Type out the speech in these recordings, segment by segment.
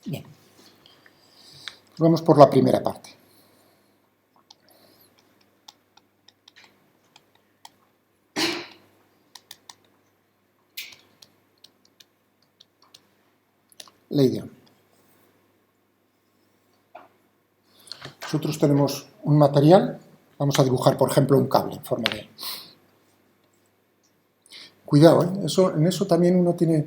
Bien. Vamos por la primera parte. Ley de Ohm. Nosotros tenemos un material, vamos a dibujar, por ejemplo, un cable en forma de... Cuidado, en eso también uno tiene...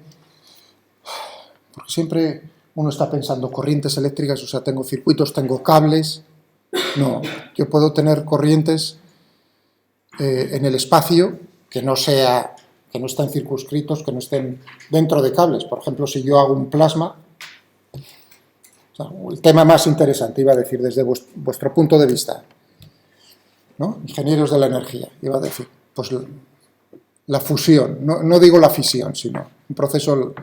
Porque siempre uno está pensando corrientes eléctricas, o sea, tengo circuitos, tengo cables. No, yo puedo tener corrientes en el espacio que no estén circunscritos, que no estén dentro de cables. Por ejemplo, si yo hago un plasma, o sea, el tema más interesante, iba a decir, desde vuestro punto de vista, ¿no? Ingenieros de la energía, iba a decir, pues la fusión, no digo la fisión, sino un proceso,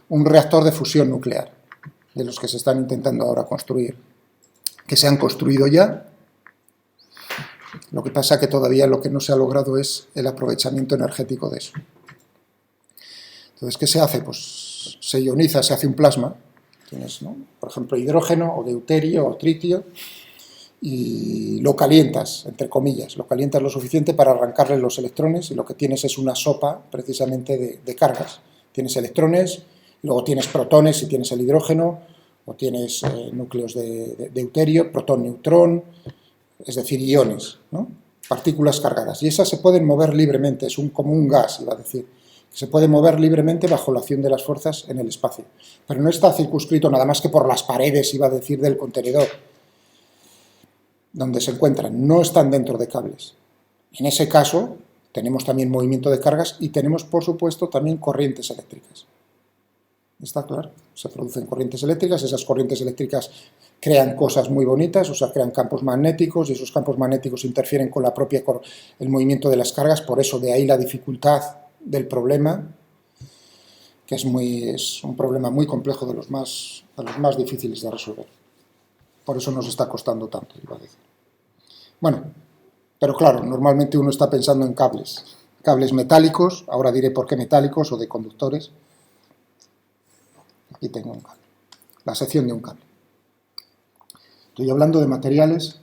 un reactor de fusión nuclear, de los que se están intentando ahora construir, que se han construido ya. Lo que pasa que todavía lo que no se ha logrado es el aprovechamiento energético de eso. Entonces, ¿qué se hace? Pues se ioniza, se hace un plasma. Tienes, ¿no?, por ejemplo, hidrógeno o deuterio o tritio, y lo calientas, entre comillas, lo calientas lo suficiente para arrancarle los electrones, y lo que tienes es una sopa precisamente de cargas. Tienes electrones, luego tienes protones si tienes el hidrógeno, o tienes núcleos de deuterio, protón-neutrón, es decir, iones, ¿no?, partículas cargadas. Y esas se pueden mover libremente, es como un gas, iba a decir, que se puede mover libremente bajo la acción de las fuerzas en el espacio. Pero no está circunscrito nada más que por las paredes, iba a decir, del contenedor donde se encuentran, no están dentro de cables. En ese caso, tenemos también movimiento de cargas y tenemos, por supuesto, también corrientes eléctricas. ¿Está claro? Se producen corrientes eléctricas, esas corrientes eléctricas crean cosas muy bonitas, o sea, crean campos magnéticos, y esos campos magnéticos interfieren con el movimiento de las cargas, por eso de ahí la dificultad del problema, que es un problema muy complejo, de los más difíciles de resolver. Por eso nos está costando tanto, iba a decir. Bueno, pero claro, normalmente uno está pensando en cables metálicos, ahora diré por qué metálicos, o de conductores. Aquí tengo un cable, la sección de un cable. Estoy hablando de materiales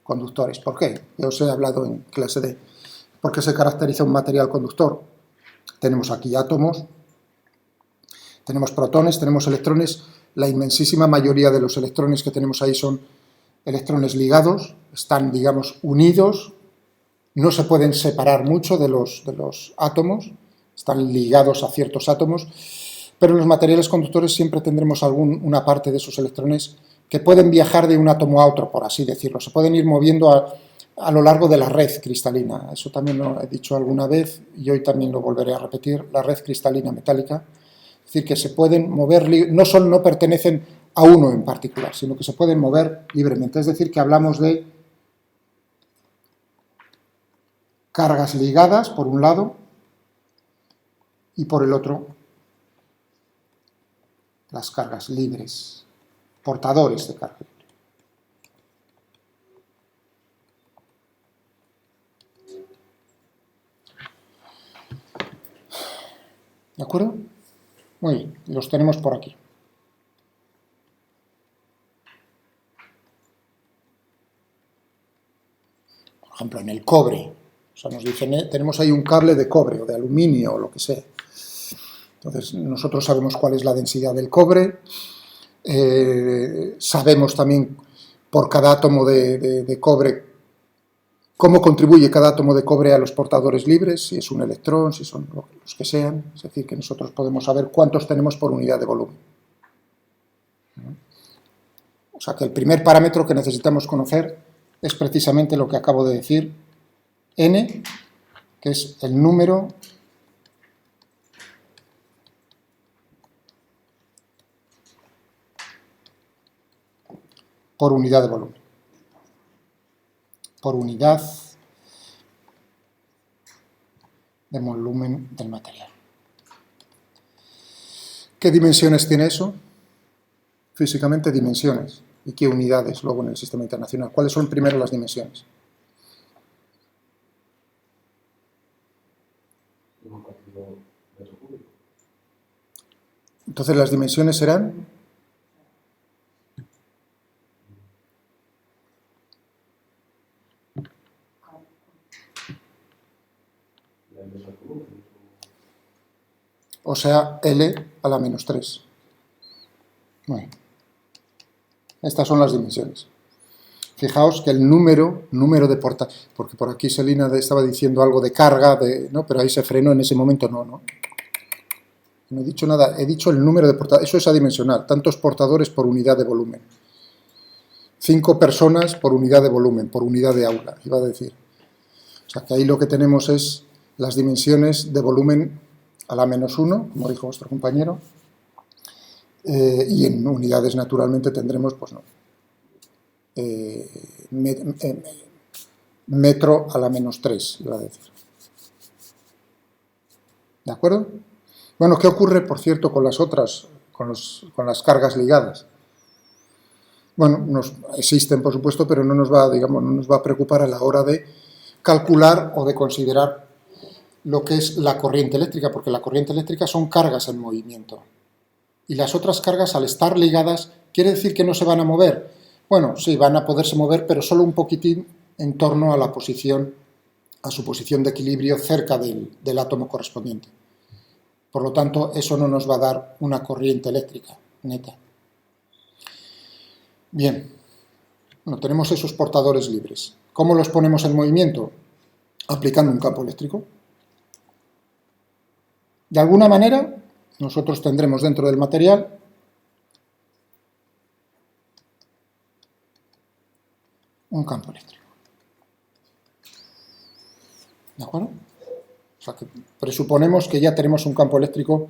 conductores. ¿Por qué? Ya os he hablado en clase de por qué se caracteriza un material conductor. Tenemos aquí átomos, tenemos protones, tenemos electrones. La inmensísima mayoría de los electrones que tenemos ahí son electrones ligados, están, digamos, unidos, no se pueden separar mucho de los átomos, están ligados a ciertos átomos, pero en los materiales conductores siempre tendremos una parte de esos electrones que pueden viajar de un átomo a otro, por así decirlo, se pueden ir moviendo a lo largo de la red cristalina. Eso también lo he dicho alguna vez y hoy también lo volveré a repetir, la red cristalina metálica. Es decir, que se pueden mover, no pertenecen a uno en particular, sino que se pueden mover libremente. Es decir, que hablamos de cargas ligadas, por un lado, y por el otro, las cargas libres, portadores de carga libre. ¿De acuerdo? Muy bien, los tenemos por aquí. Por ejemplo, en el cobre, o sea, nos dicen, tenemos ahí un cable de cobre o de aluminio o lo que sea. Entonces, nosotros sabemos cuál es la densidad del cobre, sabemos también por cada átomo de cobre cómo contribuye cada átomo de cobre a los portadores libres, si es un electrón, si son los que sean, es decir, que nosotros podemos saber cuántos tenemos por unidad de volumen. O sea, que el primer parámetro que necesitamos conocer es precisamente lo que acabo de decir, N, que es el número por unidad de volumen, por unidad de volumen del material. ¿Qué dimensiones tiene eso? Físicamente, dimensiones. ¿Y qué unidades luego en el sistema internacional? ¿Cuáles son primero las dimensiones? Entonces las dimensiones serán... O sea, L a la menos 3. Bueno, estas son las dimensiones. Fijaos que el número de portadores, porque por aquí Selina estaba diciendo algo de carga, ¿no? Pero ahí se frenó en ese momento, no he dicho nada, he dicho el número de portadores, eso es adimensional, tantos portadores por unidad de volumen. 5 personas por unidad de volumen, por unidad de aula, iba a decir. O sea que ahí lo que tenemos es las dimensiones de volumen a la menos 1, como dijo vuestro compañero, y en unidades naturalmente tendremos, pues no, metro a la menos 3, iba a decir. ¿De acuerdo? Bueno, ¿qué ocurre, por cierto, con las otras, con las cargas ligadas? Bueno, existen, por supuesto, pero no nos va, digamos, no nos va a preocupar a la hora de calcular o de considerar lo que es la corriente eléctrica, porque la corriente eléctrica son cargas en movimiento. Y las otras cargas, al estar ligadas, ¿quiere decir que no se van a mover? Bueno, sí, van a poderse mover, pero solo un poquitín en torno a la posición, a su posición de equilibrio cerca del átomo correspondiente. Por lo tanto, eso no nos va a dar una corriente eléctrica neta. Bien, bueno, tenemos esos portadores libres. ¿Cómo los ponemos en movimiento? Aplicando un campo eléctrico. De alguna manera, nosotros tendremos dentro del material un campo eléctrico. ¿De acuerdo? O sea, que presuponemos que ya tenemos un campo eléctrico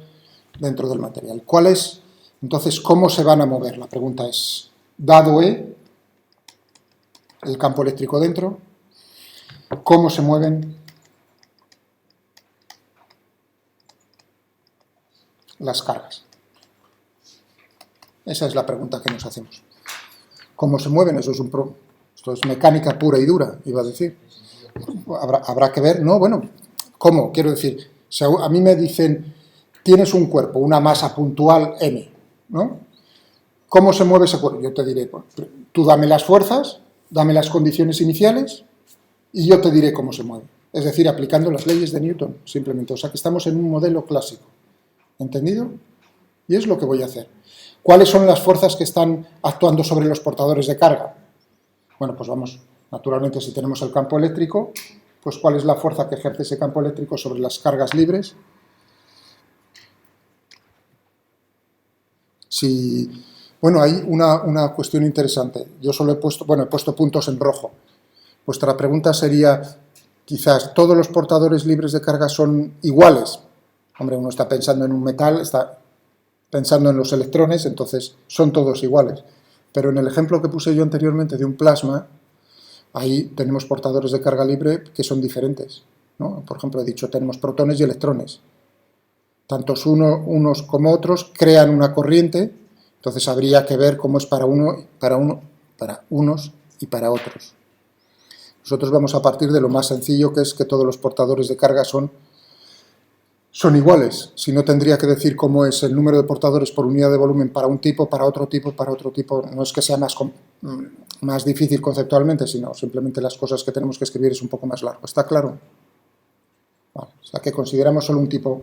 dentro del material. ¿Cuál es? Entonces, ¿cómo se van a mover? La pregunta es, dado E, el campo eléctrico dentro, ¿cómo se mueven las cargas? Esa es la pregunta que nos hacemos. ¿Cómo se mueven? Esto es mecánica pura y dura, iba a decir. Habrá que ver, no, bueno, ¿cómo? Quiero decir, si a mí me dicen, tienes un cuerpo, una masa puntual M, ¿no? ¿Cómo se mueve ese cuerpo? Yo te diré, pues, tú dame las fuerzas, dame las condiciones iniciales y yo te diré cómo se mueve. Es decir, aplicando las leyes de Newton, simplemente. O sea, que estamos en un modelo clásico. ¿Entendido? Y es lo que voy a hacer. ¿Cuáles son las fuerzas que están actuando sobre los portadores de carga? Bueno, pues vamos, naturalmente, si tenemos el campo eléctrico, pues ¿cuál es la fuerza que ejerce ese campo eléctrico sobre las cargas libres? Bueno, hay una cuestión interesante. Yo solo he puesto puntos en rojo. Vuestra pregunta sería, quizás, ¿todos los portadores libres de carga son iguales? Hombre, uno está pensando en un metal, está pensando en los electrones, entonces son todos iguales. Pero en el ejemplo que puse yo anteriormente de un plasma, ahí tenemos portadores de carga libre que son diferentes, ¿no? Por ejemplo, he dicho, tenemos protones y electrones. Tantos unos como otros crean una corriente, entonces habría que ver cómo es para unos y para otros. Nosotros vamos a partir de lo más sencillo, que es que todos los portadores de carga son iguales. Si no, tendría que decir cómo es el número de portadores por unidad de volumen para un tipo, para otro tipo, para otro tipo. No es que sea más difícil conceptualmente, sino simplemente las cosas que tenemos que escribir es un poco más largo. ¿Está claro? Vale. O sea, que consideramos solo un tipo,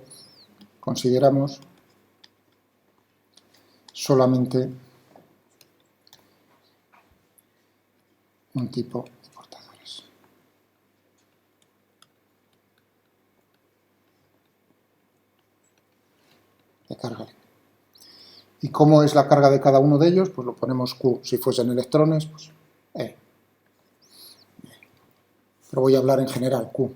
consideramos solamente un tipo de portadores. De carga libre. ¿Y cómo es la carga de cada uno de ellos? Pues lo ponemos Q. Si fuesen electrones, pues E. Pero voy a hablar en general, Q.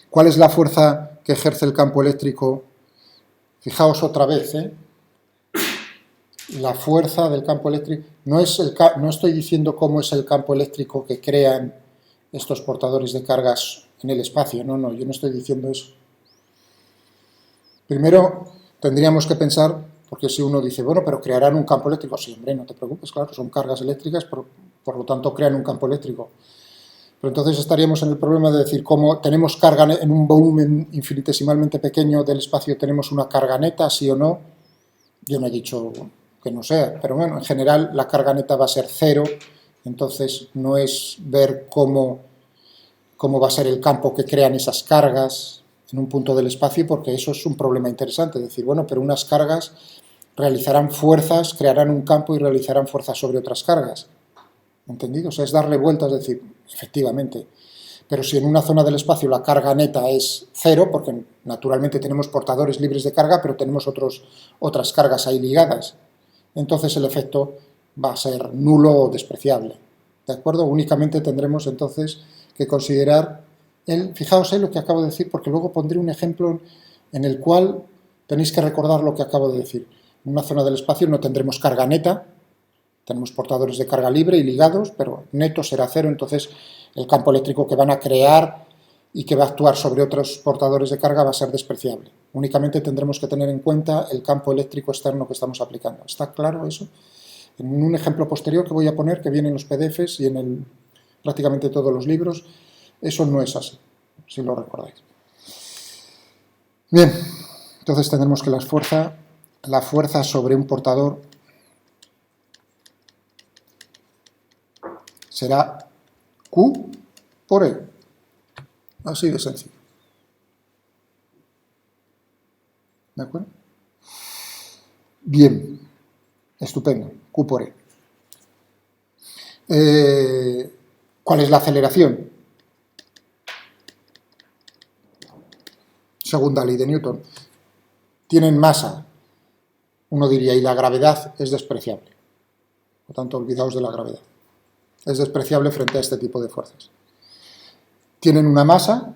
¿Cuál es la fuerza que ejerce el campo eléctrico? Fijaos otra vez, la fuerza del campo eléctrico. No estoy diciendo cómo es el campo eléctrico que crean estos portadores de cargas en el espacio. No, yo no estoy diciendo eso. Primero, tendríamos que pensar, porque si uno dice, bueno, pero crearán un campo eléctrico. Sí, hombre, no te preocupes, claro, son cargas eléctricas, por lo tanto crean un campo eléctrico. Pero entonces estaríamos en el problema de decir, como tenemos carga en un volumen infinitesimalmente pequeño del espacio, ¿tenemos una carga neta, sí o no? Yo no he dicho que no sea, pero bueno, en general la carga neta va a ser cero, entonces no es ver cómo va a ser el campo que crean esas cargas en un punto del espacio, porque eso es un problema interesante, es decir, bueno, pero unas cargas realizarán fuerzas, crearán un campo y realizarán fuerzas sobre otras cargas. ¿Entendido? O sea, es darle vueltas, es decir, efectivamente. Pero si en una zona del espacio la carga neta es cero, porque naturalmente tenemos portadores libres de carga, pero tenemos otras cargas ahí ligadas, entonces el efecto va a ser nulo o despreciable. ¿De acuerdo? Únicamente tendremos entonces que considerar fijaos en lo que acabo de decir, porque luego pondré un ejemplo en el cual tenéis que recordar lo que acabo de decir. En una zona del espacio no tendremos carga neta, tenemos portadores de carga libre y ligados, pero neto será cero, entonces el campo eléctrico que van a crear y que va a actuar sobre otros portadores de carga va a ser despreciable. Únicamente tendremos que tener en cuenta el campo eléctrico externo que estamos aplicando. ¿Está claro eso? En un ejemplo posterior que voy a poner, que viene en los PDFs y en prácticamente todos los libros, eso no es así, si lo recordáis. Bien, entonces tendremos que la fuerza sobre un portador será Q por E. Así de sencillo. ¿De acuerdo? Bien, estupendo, Q por E. ¿Cuál es la aceleración? Segunda ley de Newton. Tienen masa, uno diría, y la gravedad es despreciable. Por lo tanto, olvidaos de la gravedad. Es despreciable frente a este tipo de fuerzas. Tienen una masa,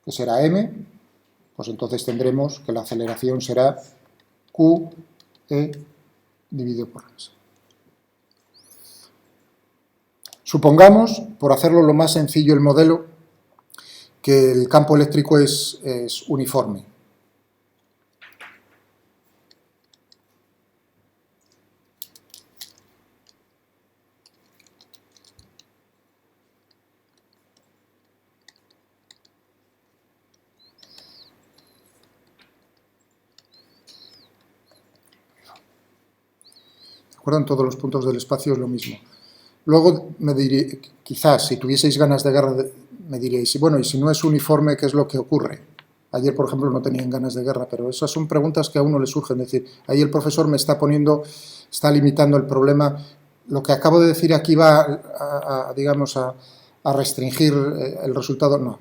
que será m, pues entonces tendremos que la aceleración será q e dividido por masa. Supongamos, por hacerlo lo más sencillo el modelo, que el campo eléctrico es uniforme. En todos los puntos del espacio es lo mismo. Luego me diréis, quizás si tuvieseis ganas de guerra, me diréis, bueno, y si no es uniforme, ¿qué es lo que ocurre? Ayer, por ejemplo, no tenían ganas de guerra, pero esas son preguntas que a uno le surgen. Es decir, ahí el profesor me está limitando el problema. Lo que acabo de decir aquí va digamos, a restringir el resultado. No,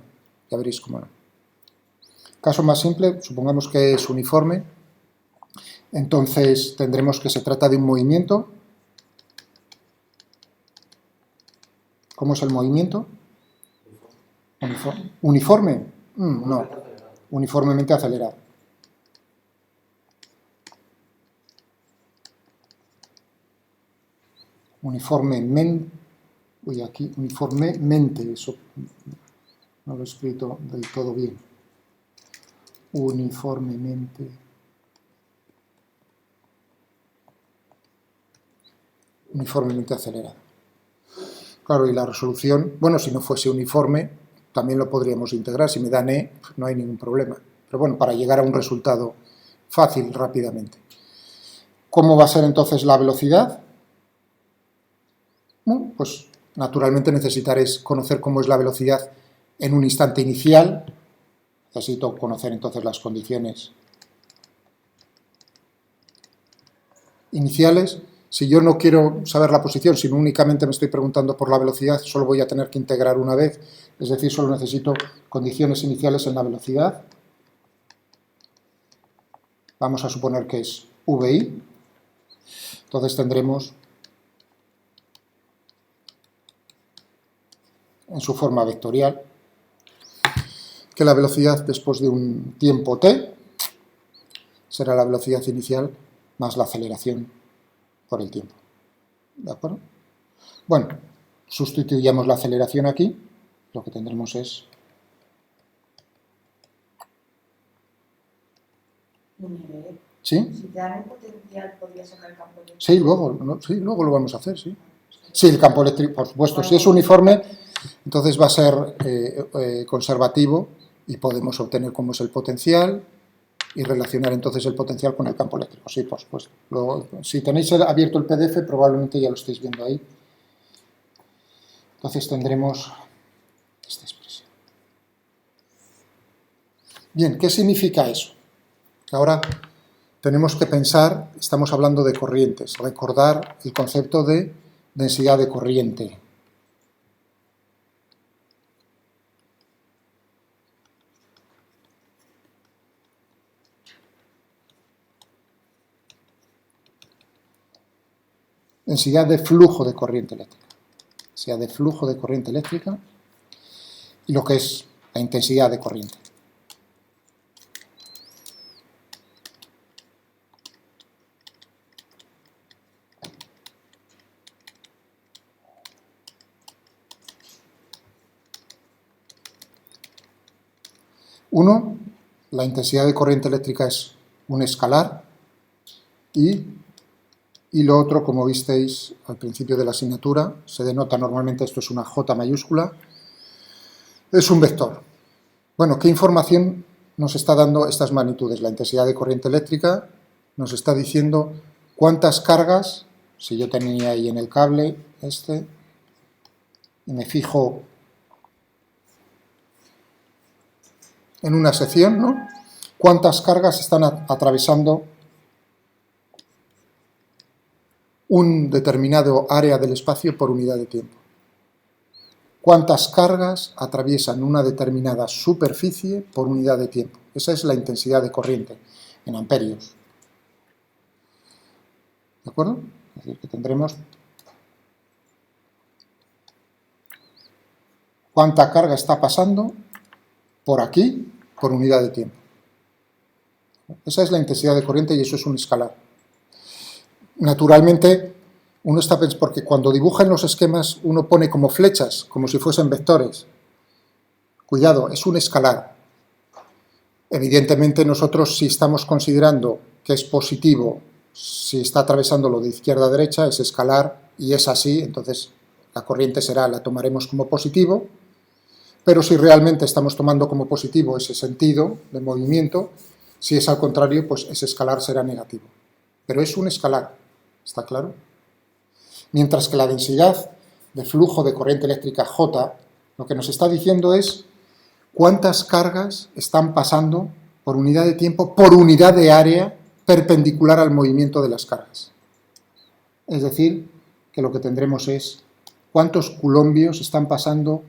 ya veréis cómo no. Caso más simple, supongamos que es uniforme. Entonces tendremos que se trata de un movimiento. ¿Cómo es el movimiento? ¿Uniforme? No, uniformemente acelerado. Uniformemente, eso no lo he escrito del todo bien. Uniformemente acelerado. Claro, y la resolución, bueno, si no fuese uniforme, también lo podríamos integrar. Si me dan E, no hay ningún problema. Pero bueno, para llegar a un resultado fácil, rápidamente. ¿Cómo va a ser entonces la velocidad? Bueno, pues naturalmente necesitaréis conocer cómo es la velocidad en un instante inicial. Necesito conocer entonces las condiciones iniciales. Si yo no quiero saber la posición, sino únicamente me estoy preguntando por la velocidad, solo voy a tener que integrar una vez, es decir, solo necesito condiciones iniciales en la velocidad. Vamos a suponer que es VI. Entonces tendremos en su forma vectorial que la velocidad después de un tiempo t será la velocidad inicial más la aceleración por el tiempo. ¿De acuerdo? Bueno, sustituyamos la aceleración aquí, lo que tendremos es... ¿Sí? Si te dan el potencial, ¿podría sacar el campo eléctrico? Sí, luego lo vamos a hacer, sí. Sí, el campo eléctrico, por supuesto, si es uniforme, entonces va a ser conservativo y podemos obtener cómo es el potencial. y relacionar entonces el potencial con el campo eléctrico. Sí, por supuesto. Si tenéis abierto el PDF, probablemente ya lo estáis viendo ahí. Entonces tendremos esta expresión. Bien, ¿qué significa eso? Ahora tenemos que pensar, estamos hablando de corrientes, recordar el concepto de densidad de corriente. Densidad de flujo de corriente eléctrica. Densidad de flujo de corriente eléctrica y lo que es la intensidad de corriente. Uno, la intensidad de corriente eléctrica es un escalar y lo otro, como visteis al principio de la asignatura, se denota normalmente, esto es una J mayúscula, es un vector. Bueno, ¿qué información nos está dando estas magnitudes? La intensidad de corriente eléctrica nos está diciendo cuántas cargas, si yo tenía ahí en el cable este, y me fijo en una sección, ¿no? Cuántas cargas están atravesando un determinado área del espacio por unidad de tiempo. Cuántas cargas atraviesan una determinada superficie por unidad de tiempo. Esa es la intensidad de corriente en amperios. ¿De acuerdo? Es decir, que tendremos cuánta carga está pasando por aquí por unidad de tiempo. Esa es la intensidad de corriente y eso es un escalar. Naturalmente, uno está pensando, porque cuando dibuja en los esquemas uno pone como flechas, como si fuesen vectores. Cuidado, es un escalar. Evidentemente nosotros, si estamos considerando que es positivo, si está atravesándolo de izquierda a derecha, es escalar y es así, entonces la corriente la tomaremos como positivo, pero si realmente estamos tomando como positivo ese sentido de movimiento, si es al contrario, pues ese escalar será negativo. Pero es un escalar, ¿está claro? Mientras que la densidad de flujo de corriente eléctrica J, lo que nos está diciendo es cuántas cargas están pasando por unidad de tiempo, por unidad de área perpendicular al movimiento de las cargas. Es decir, que lo que tendremos es cuántos coulombios están pasando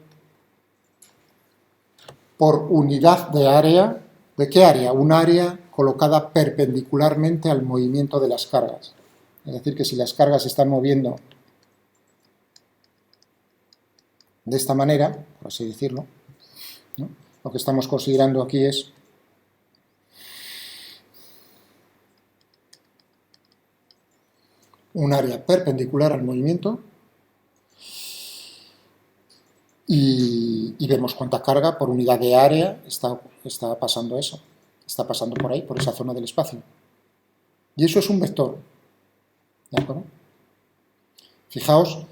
por unidad de área. ¿De qué área? Un área colocada perpendicularmente al movimiento de las cargas. Es decir, que si las cargas se están moviendo de esta manera, por así decirlo, ¿no? Lo que estamos considerando aquí es un área perpendicular al movimiento y vemos cuánta carga por unidad de área está pasando eso, está pasando por ahí, por esa zona del espacio. Y eso es un vector, ¿de acuerdo? Fijaos,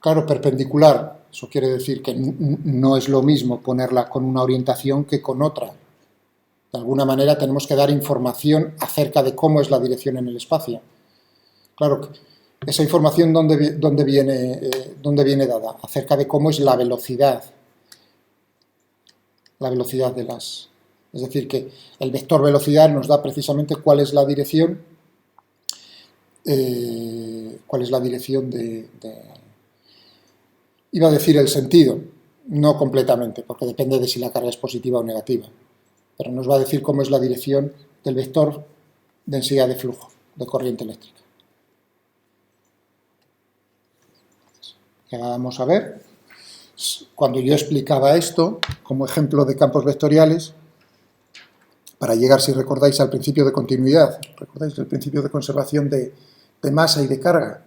claro, perpendicular, eso quiere decir que no es lo mismo ponerla con una orientación que con otra. De alguna manera tenemos que dar información acerca de cómo es la dirección en el espacio. Claro, esa información ¿dónde viene dada? Acerca de cómo es la velocidad de las... Es decir, que el vector velocidad nos da precisamente cuál es la dirección iba a decir el sentido, no completamente, porque depende de si la carga es positiva o negativa, pero nos va a decir cómo es la dirección del vector densidad de flujo de corriente eléctrica. Ya vamos a ver, cuando yo explicaba esto como ejemplo de campos vectoriales, para llegar, si recordáis, al principio de continuidad, recordáis el principio de conservación de masa y de carga,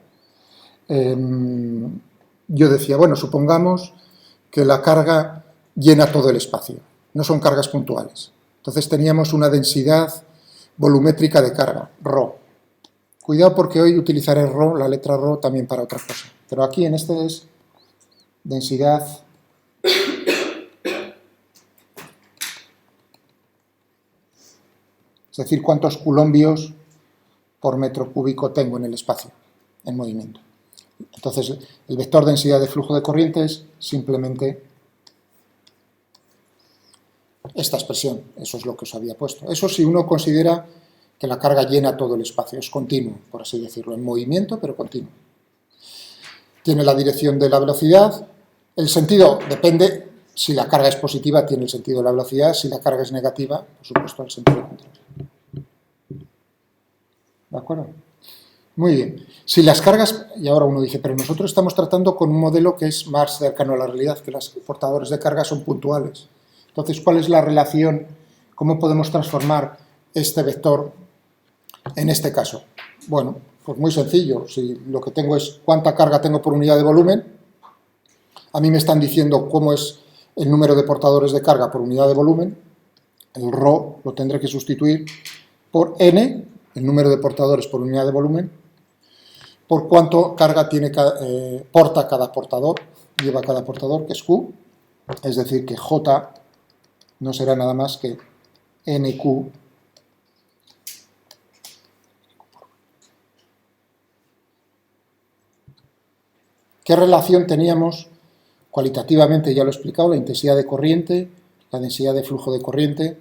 yo decía, bueno, supongamos que la carga llena todo el espacio, no son cargas puntuales. Entonces teníamos una densidad volumétrica de carga, ρ. Cuidado porque hoy utilizaré ρ, la letra ρ, también para otra cosa. Pero aquí en este es densidad Es decir, cuántos coulombios por metro cúbico tengo en el espacio, en movimiento. Entonces, el vector densidad de flujo de corriente es simplemente esta expresión. Eso es lo que os había puesto. Eso si uno considera que la carga llena todo el espacio, es continuo, por así decirlo, en movimiento, pero continuo. Tiene la dirección de la velocidad. El sentido depende, si la carga es positiva, tiene el sentido de la velocidad, si la carga es negativa, por supuesto, el sentido contrario. ¿De acuerdo? Muy bien. Si las cargas, y ahora uno dice, pero nosotros estamos tratando con un modelo que es más cercano a la realidad, que los portadores de carga son puntuales. Entonces, ¿cuál es la relación? ¿Cómo podemos transformar este vector en este caso? Bueno, pues muy sencillo. Si lo que tengo es cuánta carga tengo por unidad de volumen, a mí me están diciendo cómo es el número de portadores de carga por unidad de volumen, el ρ lo tendré que sustituir por n, el número de portadores por unidad de volumen, por cuánto carga porta cada portador, lleva cada portador, que es Q, es decir, que J no será nada más que NQ ¿Qué relación teníamos cualitativamente? Ya lo he explicado, la intensidad de corriente, la densidad de flujo de corriente,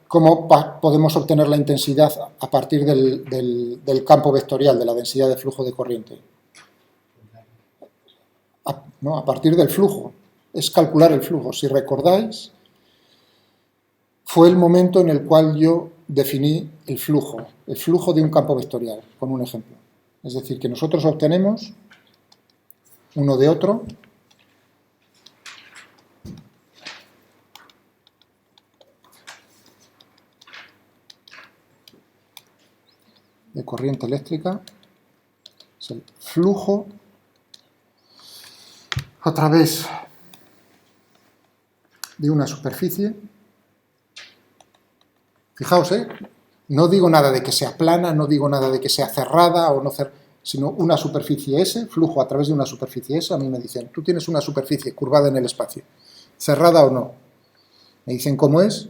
cómo podemos obtener la intensidad a partir del campo vectorial, de la densidad de flujo de corriente. A partir del flujo, es calcular el flujo. Si recordáis, fue el momento en el cual yo definí el flujo de un campo vectorial, con un ejemplo. Es decir, que nosotros obtenemos uno de otro de corriente eléctrica, es el flujo a través de una superficie. Fijaos, no digo nada de que sea plana, no digo nada de que sea cerrada o no cerrada, sino una superficie S, flujo a través de una superficie S. A mí me dicen, tú tienes una superficie curvada en el espacio, cerrada o no. Me dicen cómo es,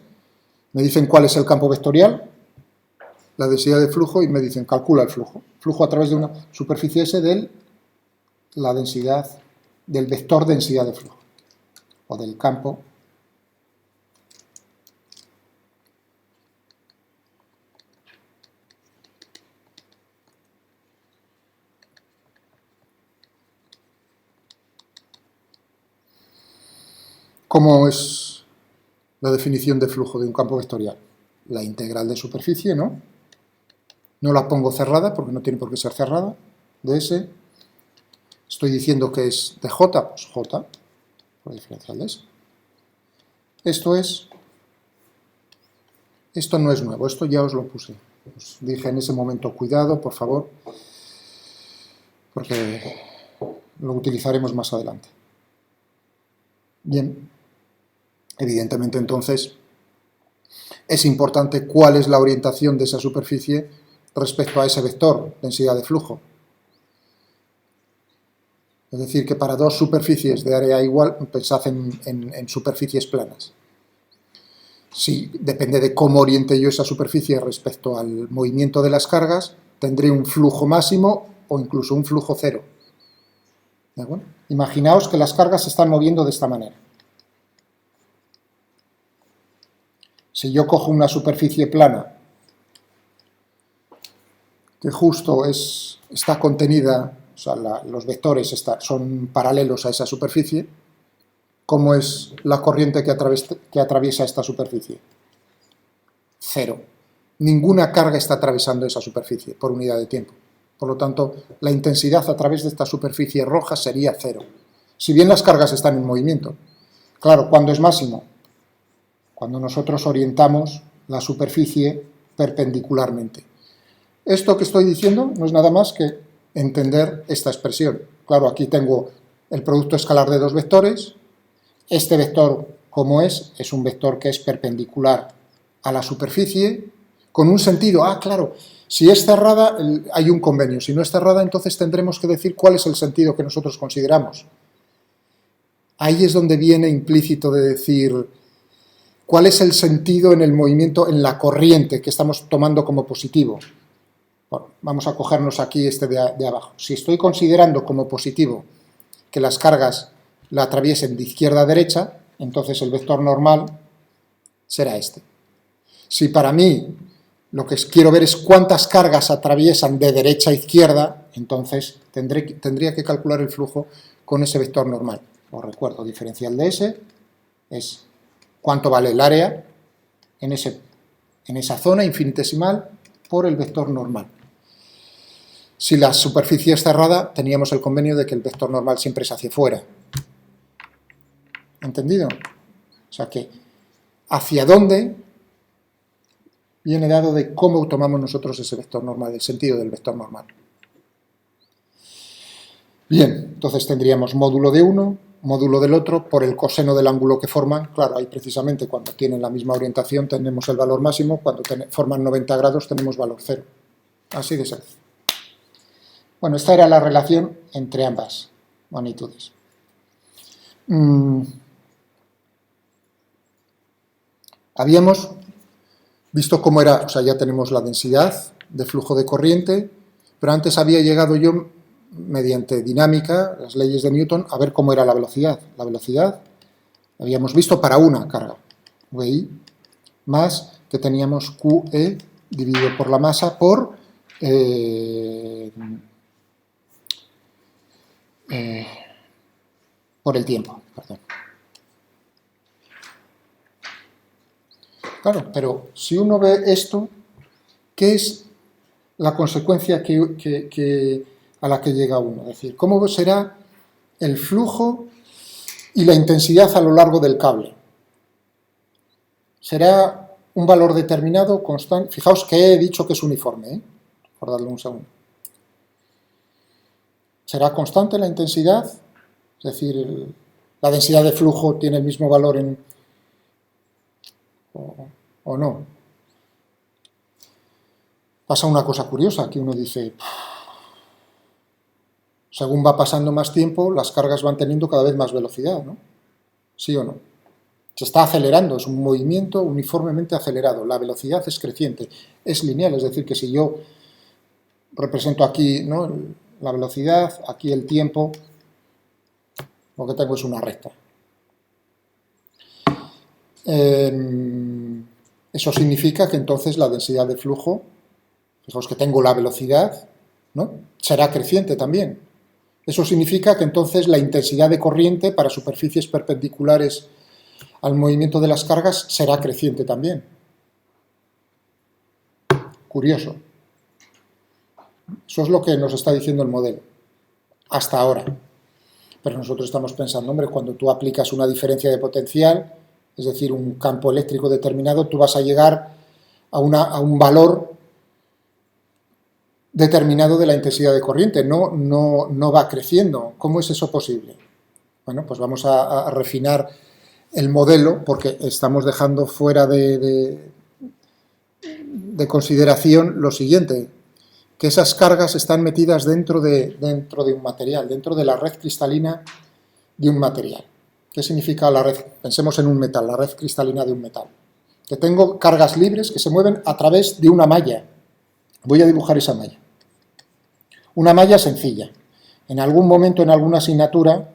me dicen cuál es el campo vectorial, la densidad de flujo, y me dicen, calcula el flujo. Flujo a través de una superficie S la densidad, del vector densidad de flujo, o del campo. ¿Cómo es la definición de flujo de un campo vectorial? La integral de superficie, ¿no? No la pongo cerrada porque no tiene por qué ser cerrada, de S. Estoy diciendo que es de J, pues J, por diferencial de S. Esto no es nuevo, esto ya os lo puse. Os dije en ese momento, cuidado, por favor, porque lo utilizaremos más adelante. Bien, evidentemente entonces es importante cuál es la orientación de esa superficie respecto a ese vector, densidad de flujo. Es decir, que para dos superficies de área igual, pensad en superficies planas. Si depende de cómo oriente yo esa superficie respecto al movimiento de las cargas, tendré un flujo máximo o incluso un flujo cero. ¿De acuerdo? Imaginaos que las cargas se están moviendo de esta manera. Si yo cojo una superficie plana que justo está contenida, o sea, los vectores son paralelos a esa superficie, ¿cómo es la corriente que atraviesa esta superficie? Cero. Ninguna carga está atravesando esa superficie por unidad de tiempo. Por lo tanto, la intensidad a través de esta superficie roja sería cero. Si bien las cargas están en movimiento. Claro, ¿cuándo es máximo? Cuando nosotros orientamos la superficie perpendicularmente. Esto que estoy diciendo no es nada más que entender esta expresión. Claro, aquí tengo el producto escalar de dos vectores. Este vector, como es un vector que es perpendicular a la superficie, con un sentido. Claro, si es cerrada hay un convenio. Si no es cerrada, entonces tendremos que decir cuál es el sentido que nosotros consideramos. Ahí es donde viene implícito de decir, ¿Cuál es el sentido en el movimiento, en la corriente que estamos tomando como positivo? Bueno, vamos a cogernos aquí este de abajo. Si estoy considerando como positivo que las cargas la atraviesen de izquierda a derecha, entonces el vector normal será este. Si para mí lo que quiero ver es cuántas cargas atraviesan de derecha a izquierda, entonces tendría que calcular el flujo con ese vector normal. Os recuerdo, diferencial de S es cuánto vale el área en esa zona infinitesimal por el vector normal. Si la superficie es cerrada, teníamos el convenio de que el vector normal siempre es hacia fuera. ¿Entendido? O sea que hacia dónde viene dado de cómo tomamos nosotros ese vector normal, el sentido del vector normal. Bien, entonces tendríamos módulo de uno, módulo del otro, por el coseno del ángulo que forman. Claro, ahí precisamente cuando tienen la misma orientación tenemos el valor máximo, cuando forman 90 grados tenemos valor cero. Así de sencillo. Bueno, esta era la relación entre ambas magnitudes. Habíamos visto cómo era, o sea, ya tenemos la densidad de flujo de corriente, pero antes había llegado yo, mediante dinámica, las leyes de Newton, a ver cómo era la velocidad. La velocidad habíamos visto para una carga, VI, más que teníamos QE dividido por la masa por el tiempo, perdón. Claro, pero si uno ve esto, ¿qué es la consecuencia a la que llega uno? Es decir, ¿cómo será el flujo y la intensidad a lo largo del cable? ¿Será un valor determinado, constante? Fijaos que he dicho que es uniforme, ¿eh? Recordadlo un segundo. ¿Será constante la intensidad? Es decir, la densidad de flujo tiene el mismo valor o no. Pasa una cosa curiosa, que uno dice, según va pasando más tiempo, las cargas van teniendo cada vez más velocidad, ¿no? ¿Sí o no? Se está acelerando, es un movimiento uniformemente acelerado, la velocidad es creciente, es lineal, es decir, que si yo represento aquí, ¿no?, la velocidad, aquí el tiempo, lo que tengo es una recta. Eso significa que entonces la densidad de flujo, fijaos que tengo la velocidad, ¿no?, será creciente también. Eso significa que entonces la intensidad de corriente para superficies perpendiculares al movimiento de las cargas será creciente también. Curioso. Eso es lo que nos está diciendo el modelo, hasta ahora. Pero nosotros estamos pensando, hombre, cuando tú aplicas una diferencia de potencial, es decir, un campo eléctrico determinado, tú vas a llegar a un valor determinado de la intensidad de corriente, no va creciendo. ¿Cómo es eso posible? Bueno, pues vamos a refinar el modelo, porque estamos dejando fuera de consideración lo siguiente, que esas cargas están metidas dentro de un material, dentro de la red cristalina de un material. ¿Qué significa la red? Pensemos en un metal, la red cristalina de un metal. Que tengo cargas libres que se mueven a través de una malla. Voy a dibujar esa malla. Una malla sencilla. En algún momento, en alguna asignatura,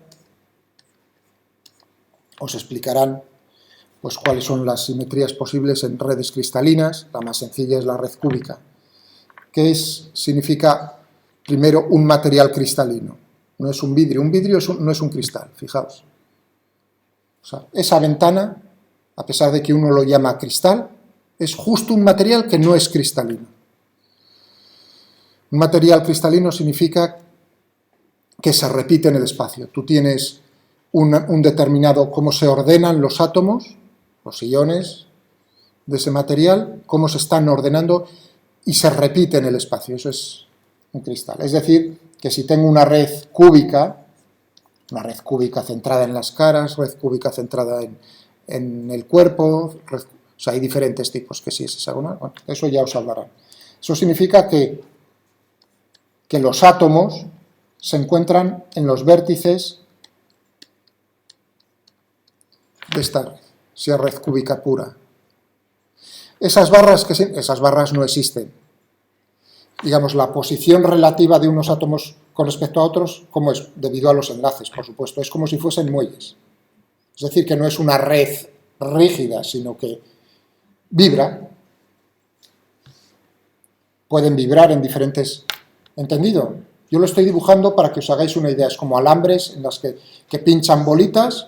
os explicarán pues cuáles son las simetrías posibles en redes cristalinas. La más sencilla es la red cúbica. ¿Qué significa, primero, un material cristalino? No es un vidrio. Un vidrio no es un cristal, fijaos. O sea, esa ventana, a pesar de que uno lo llama cristal, es justo un material que no es cristalino. Un material cristalino significa que se repite en el espacio. Tú tienes un determinado, cómo se ordenan los átomos, los iones de ese material, cómo se están ordenando y se repite en el espacio. Eso es un cristal. Es decir, que si tengo una red cúbica centrada en las caras, red cúbica centrada en el cuerpo, o sea, hay diferentes tipos, que si es hexagonal, bueno, eso ya os hablarán. Eso significa que los átomos se encuentran en los vértices de esta red. si es red cúbica pura. Esas barras no existen. Digamos, la posición relativa de unos átomos con respecto a otros, ¿cómo es? Debido a los enlaces, por supuesto. Es como si fuesen muelles. Es decir, que no es una red rígida, sino que vibra. Pueden vibrar en diferentes... ¿Entendido? Yo lo estoy dibujando para que os hagáis una idea. Es como alambres en las que pinchan bolitas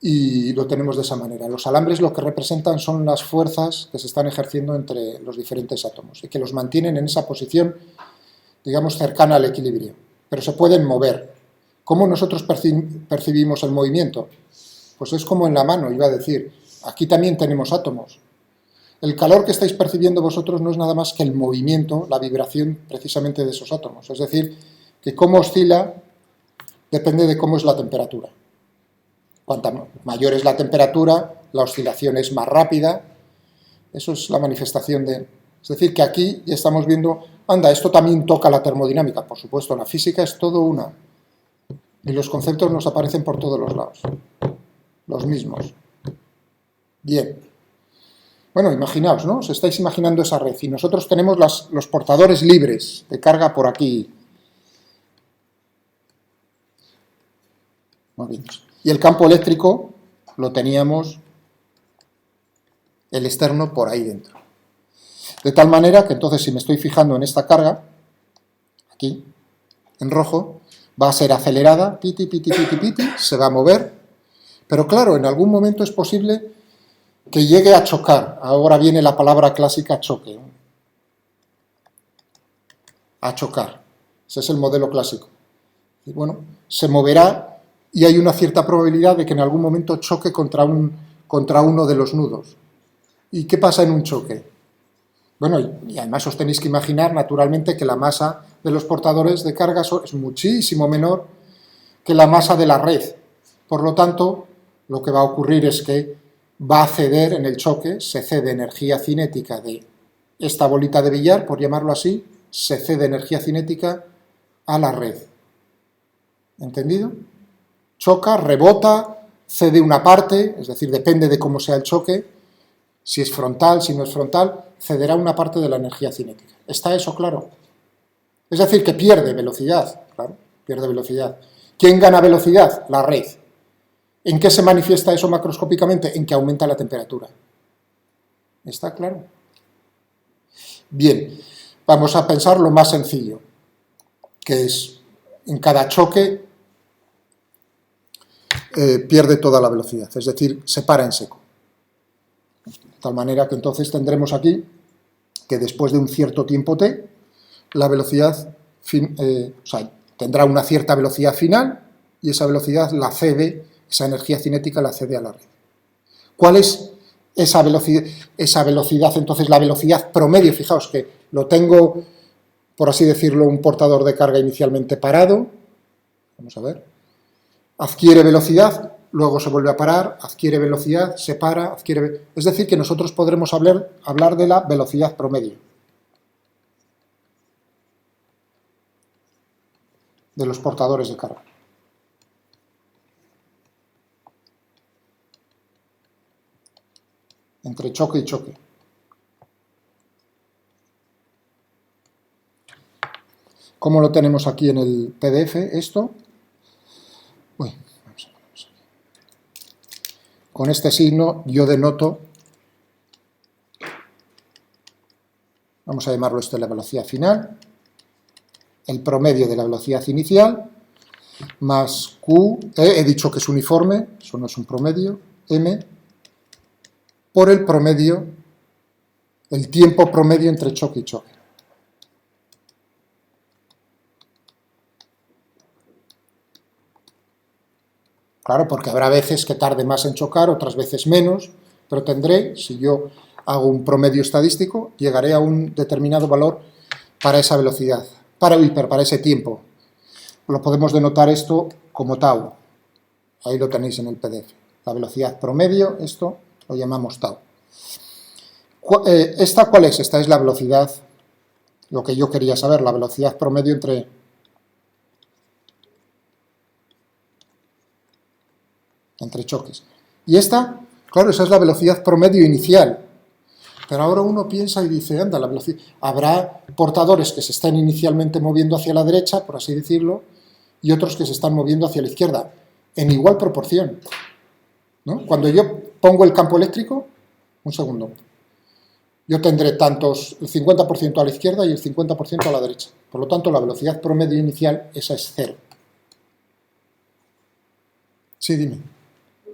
y lo tenemos de esa manera. Los alambres lo que representan son las fuerzas que se están ejerciendo entre los diferentes átomos y que los mantienen en esa posición, digamos, cercana al equilibrio. Pero se pueden mover. ¿Cómo nosotros percibimos el movimiento? Pues es como en la mano, iba a decir. Aquí también tenemos átomos. El calor que estáis percibiendo vosotros no es nada más que el movimiento, la vibración precisamente de esos átomos. Es decir, que cómo oscila depende de cómo es la temperatura. Cuanto mayor es la temperatura, la oscilación es más rápida. Eso es la manifestación de... Es decir, que aquí ya estamos viendo, anda, esto también toca la termodinámica. Por supuesto, la física es todo una. Y los conceptos nos aparecen por todos los lados. Los mismos. Bien. Bueno, imaginaos, ¿no? Os estáis imaginando esa red y nosotros tenemos los portadores libres de carga por aquí. Muy bien. Y el campo eléctrico lo teníamos el externo por ahí dentro. De tal manera que entonces si me estoy fijando en esta carga, aquí, en rojo, va a ser acelerada, piti, piti, piti, piti, se va a mover, pero claro, en algún momento es posible que llegue a chocar. Ahora viene la palabra clásica choque. A chocar. Ese es el modelo clásico. Y bueno, se moverá y hay una cierta probabilidad de que en algún momento choque contra uno de los nudos. ¿Y qué pasa en un choque? Bueno, y además os tenéis que imaginar naturalmente que la masa de los portadores de carga es muchísimo menor que la masa de la red. Por lo tanto, lo que va a ocurrir es que va a ceder en el choque, se cede energía cinética de esta bolita de billar, por llamarlo así, se cede energía cinética a la red. ¿Entendido? Choca, rebota, cede una parte, es decir, depende de cómo sea el choque, si es frontal, si no es frontal, cederá una parte de la energía cinética. ¿Está eso claro? Es decir, que pierde velocidad, claro, pierde velocidad. ¿Quién gana velocidad? La red. ¿En qué se manifiesta eso macroscópicamente? En que aumenta la temperatura. ¿Está claro? Bien, vamos a pensar lo más sencillo, que es en cada choque pierde toda la velocidad, es decir, se para en seco. De tal manera que entonces tendremos aquí que después de un cierto tiempo t, la velocidad, tendrá una cierta velocidad final y esa velocidad la cede, esa energía cinética la cede a la red. ¿Cuál es esa velocidad? Esa velocidad, entonces la velocidad promedio, fijaos que lo tengo, por así decirlo, un portador de carga inicialmente parado, vamos a ver, adquiere velocidad, luego se vuelve a parar, adquiere velocidad, se para, es decir, que nosotros podremos hablar de la velocidad promedio de los portadores de carga. Entre choque y choque. ¿Cómo lo tenemos aquí en el PDF esto? Uy, vamos a ver. Con este signo yo denoto, vamos a llamarlo esto la velocidad final, el promedio de la velocidad inicial, más Q, he dicho que es uniforme, eso no es un promedio, M, por el promedio, el tiempo promedio entre choque y choque. Claro, porque habrá veces que tarde más en chocar, otras veces menos, pero tendré, si yo hago un promedio estadístico, llegaré a un determinado valor para esa velocidad, para ese tiempo. Lo podemos denotar esto como tau. Ahí lo tenéis en el PDF. La velocidad promedio, esto lo llamamos tau. ¿Esta cuál es? Esta es la velocidad, lo que yo quería saber, la velocidad promedio entre choques. Y esta, Claro, esa es la velocidad promedio inicial. Pero ahora uno piensa y dice, anda, la velocidad... habrá portadores que se están inicialmente moviendo hacia la derecha, por así decirlo, y otros que se están moviendo hacia la izquierda, en igual proporción, ¿no? Cuando yo pongo el campo eléctrico, un segundo, yo tendré tantos el 50% a la izquierda y el 50% a la derecha. Por lo tanto, la velocidad promedio inicial, esa es cero. Sí, dime.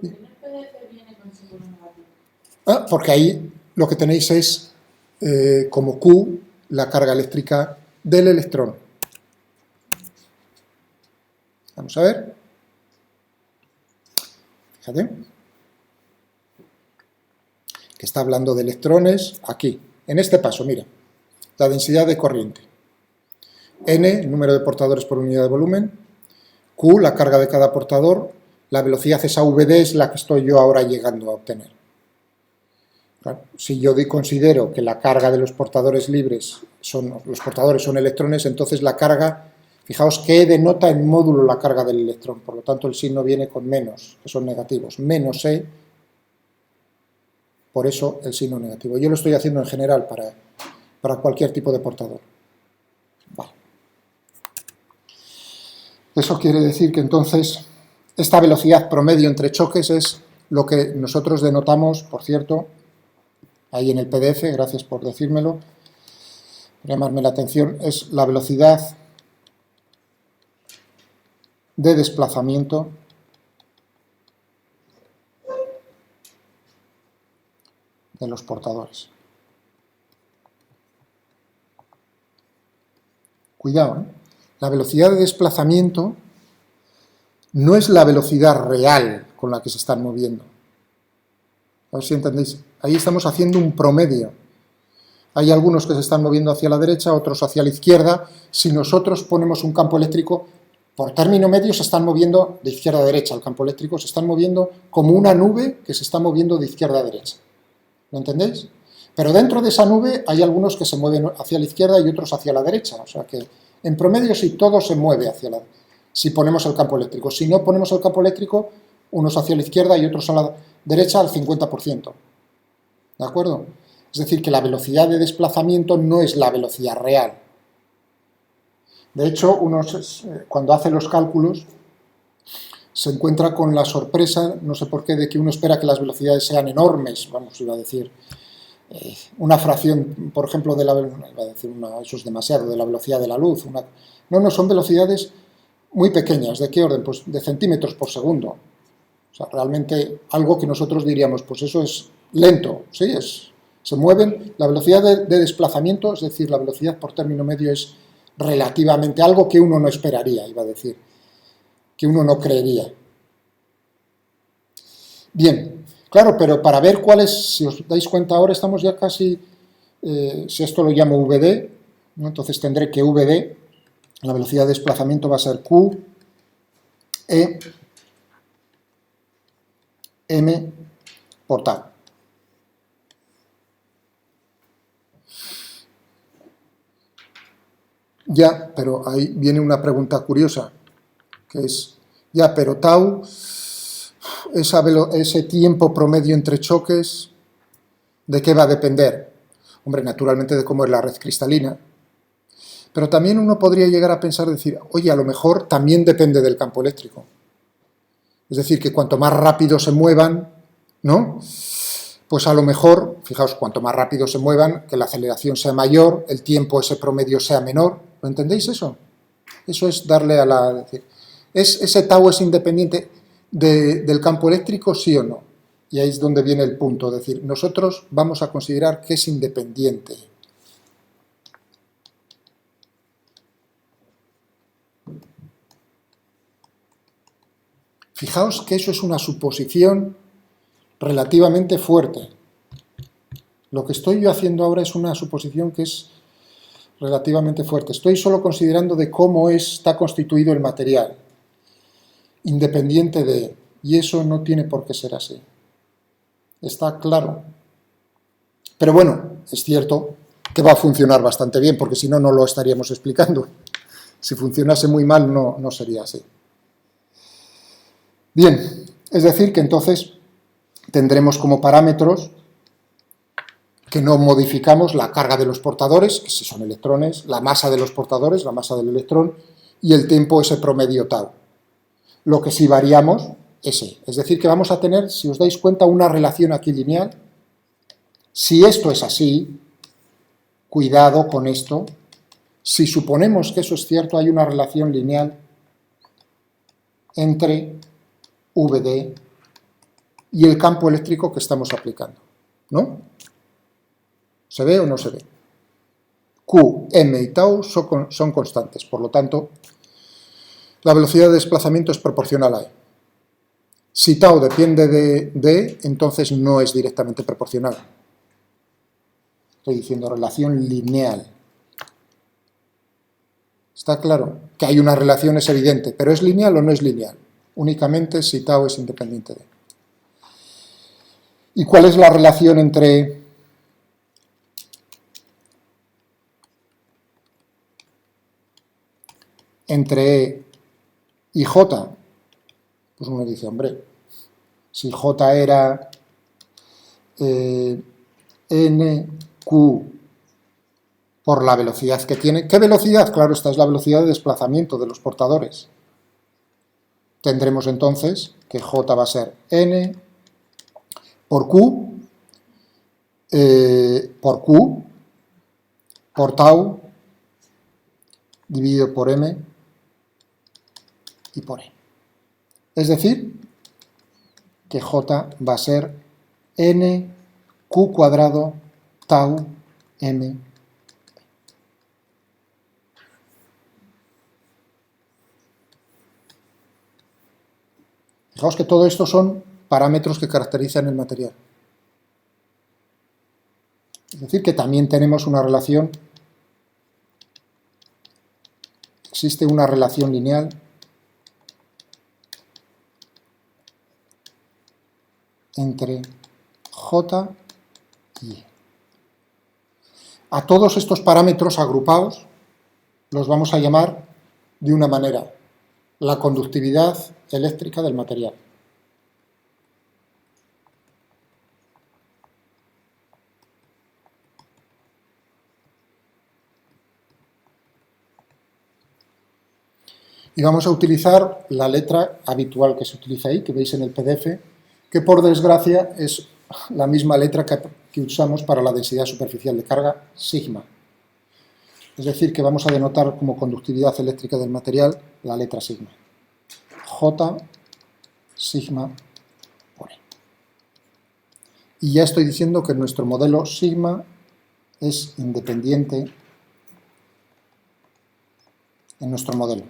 ¿Por qué en el PDF viene con símbolo negativo? Porque ahí lo que tenéis es, como Q, la carga eléctrica del electrón. Vamos a ver. Fíjate. Que está hablando de electrones aquí. En este paso, mira. La densidad de corriente. N, el número de portadores por unidad de volumen. Q, la carga de cada portador. La velocidad, esa VD, es la que estoy yo ahora llegando a obtener. Claro, si yo considero que la carga de los portadores libres los portadores son electrones, entonces la carga, fijaos que denota en módulo la carga del electrón, por lo tanto el signo viene con menos, que son negativos, menos E, por eso el signo negativo. Yo lo estoy haciendo en general para cualquier tipo de portador. Vale. Eso quiere decir que entonces esta velocidad promedio entre choques es lo que nosotros denotamos, por cierto, ahí en el PDF, gracias por decírmelo, por llamarme la atención, es la velocidad de desplazamiento de los portadores. Cuidado, ¿eh? La velocidad de desplazamiento no es la velocidad real con la que se están moviendo. A ver si entendéis. Ahí estamos haciendo un promedio. Hay algunos que se están moviendo hacia la derecha, otros hacia la izquierda. Si nosotros ponemos un campo eléctrico, por término medio se están moviendo de izquierda a derecha. El campo eléctrico se están moviendo como una nube que se está moviendo de izquierda a derecha. ¿Lo entendéis? Pero dentro de esa nube hay algunos que se mueven hacia la izquierda y otros hacia la derecha. O sea que en promedio sí todo se mueve hacia la... si ponemos el campo eléctrico. Si no ponemos el campo eléctrico, unos hacia la izquierda y otros a la derecha al 50%. ¿De acuerdo? Es decir, que la velocidad de desplazamiento no es la velocidad real. De hecho, uno cuando hace los cálculos se encuentra con la sorpresa, no sé por qué, de que uno espera que las velocidades sean enormes, vamos, iba a decir, una fracción, por ejemplo, de la iba a decir eso es demasiado, de la velocidad de la luz. No, son velocidades muy pequeñas. ¿De qué orden? Pues de centímetros por segundo. O sea, realmente algo que nosotros diríamos, pues eso es lento, ¿sí? Se mueven, la velocidad de desplazamiento, es decir, la velocidad por término medio es relativamente algo que uno no esperaría, iba a decir, que uno no creería. Bien, claro, pero para ver cuál es, si os dais cuenta ahora estamos ya casi, si esto lo llamo VD, ¿no? Entonces tendré que VD, la velocidad de desplazamiento va a ser Q, E, M por tau. Ya, pero ahí viene una pregunta curiosa, que es, ya, pero tau, ese tiempo promedio entre choques, ¿de qué va a depender? Hombre, naturalmente de cómo es la red cristalina, pero también uno podría llegar a pensar, decir, oye, a lo mejor también depende del campo eléctrico. Es decir, que cuanto más rápido se muevan, ¿no? Pues a lo mejor, fijaos, cuanto más rápido se muevan, que la aceleración sea mayor, el tiempo ese promedio sea menor. ¿Lo entendéis eso? Eso es darle a la... decir, ¿ese tau es independiente del campo eléctrico, sí o no? Y ahí es donde viene el punto, es decir, nosotros vamos a considerar que es independiente. Fijaos que eso es una suposición relativamente fuerte. Lo que estoy yo haciendo ahora es una suposición que es relativamente fuerte. Estoy solo considerando de cómo está constituido el material, independiente de... y eso no tiene por qué ser así. ¿Está claro? Pero bueno, es cierto que va a funcionar bastante bien, porque si no, no lo estaríamos explicando. Si funcionase muy mal, no sería así. Bien, es decir que entonces tendremos como parámetros que no modificamos la carga de los portadores, que si son electrones, la masa de los portadores, la masa del electrón, y el tiempo ese promedio tau. Lo que sí variamos es E. Es decir, que vamos a tener, si os dais cuenta, una relación aquí lineal. Si esto es así, cuidado con esto. Si suponemos que eso es cierto, hay una relación lineal entre VD y el campo eléctrico que estamos aplicando, ¿no? ¿Se ve o no se ve? Q, M y tau son constantes, por lo tanto, la velocidad de desplazamiento es proporcional a E. Si tau depende de E, entonces no es directamente proporcional. Estoy diciendo relación lineal. ¿Está claro? Que hay una relación es evidente, pero ¿es lineal o no es lineal? Únicamente si tau es independiente de E. ¿Y cuál es la relación entre E y J? Pues uno dice, hombre, si J era NQ por la velocidad que tiene. ¿Qué velocidad? Claro, esta es la velocidad de desplazamiento de los portadores. Tendremos entonces que J va a ser N por Q, por tau, dividido por M y por E. Es decir, que J va a ser N Q cuadrado tau M. Fijaos que todo esto son parámetros que caracterizan el material. Es decir, que también tenemos una relación, existe una relación lineal entre J y E. A todos estos parámetros agrupados los vamos a llamar de una manera, la conductividad eléctrica del material. Y vamos a utilizar la letra habitual que se utiliza ahí, que veis en el PDF, que por desgracia es la misma letra que usamos para la densidad superficial de carga, sigma. Es decir, que vamos a denotar como conductividad eléctrica del material la letra sigma. J, sigma, por E. Y ya estoy diciendo que nuestro modelo sigma es independiente en nuestro modelo.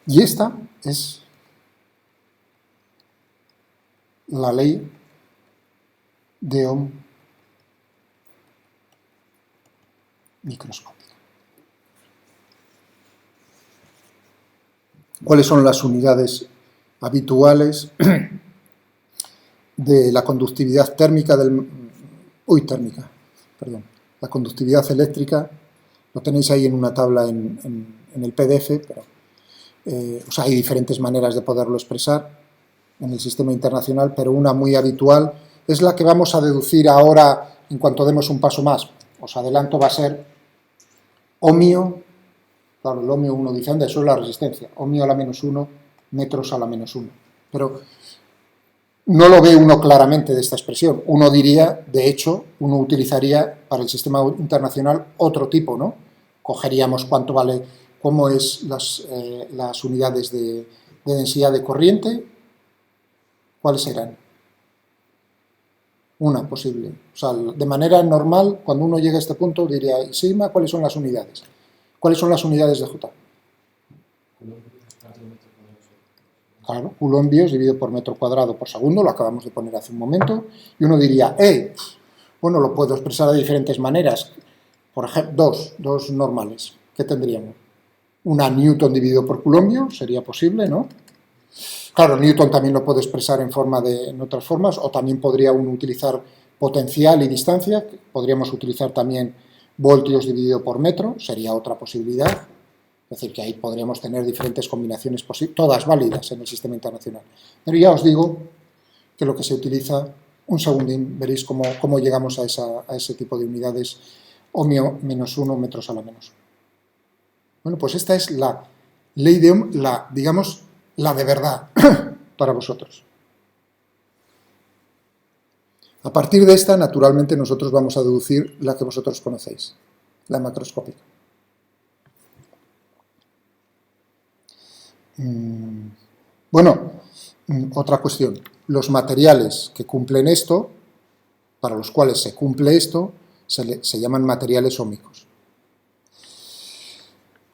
Y esta es la ley de Ohm microscópica. ¿Cuáles son las unidades habituales de la conductividad térmica la conductividad eléctrica? Lo tenéis ahí en una tabla en el PDF, pero hay diferentes maneras de poderlo expresar en el sistema internacional, pero una muy habitual es la que vamos a deducir ahora en cuanto demos un paso más. Os adelanto, va a ser ohmio, claro, el ohmio uno dice, anda, eso es la resistencia, ohmio a la menos 1, metros a la menos 1. Pero no lo ve uno claramente de esta expresión. Uno diría, de hecho, uno utilizaría para el sistema internacional otro tipo, ¿no? Cogeríamos cuánto vale, cómo es las unidades de densidad de corriente. ¿Cuáles serán? Una posible. O sea, de manera normal, cuando uno llega a este punto, diría, sigma, ¿cuáles son las unidades? ¿Cuáles son las unidades de J? Claro, coulombos dividido por metro cuadrado por segundo, lo acabamos de poner hace un momento, y uno diría, bueno, lo puedo expresar de diferentes maneras. Por ejemplo, dos normales. ¿Qué tendríamos? Una Newton dividido por coulombio, sería posible, ¿no? Claro, Newton también lo puede expresar en otras formas, o también podría uno utilizar potencial y distancia, podríamos utilizar también voltios dividido por metro, sería otra posibilidad. Es decir, que ahí podríamos tener diferentes combinaciones posibles, todas válidas en el sistema internacional. Pero ya os digo que lo que se utiliza, un segundín, veréis cómo llegamos a ese tipo de unidades ohmio -1 metros a la menos 1. Bueno, pues esta es la ley de Ohm, digamos, la de verdad para vosotros. A partir de esta, naturalmente, nosotros vamos a deducir la que vosotros conocéis, la macroscópica. Bueno, otra cuestión. Los materiales que cumplen esto, para los cuales se cumple esto, se llaman materiales óhmicos.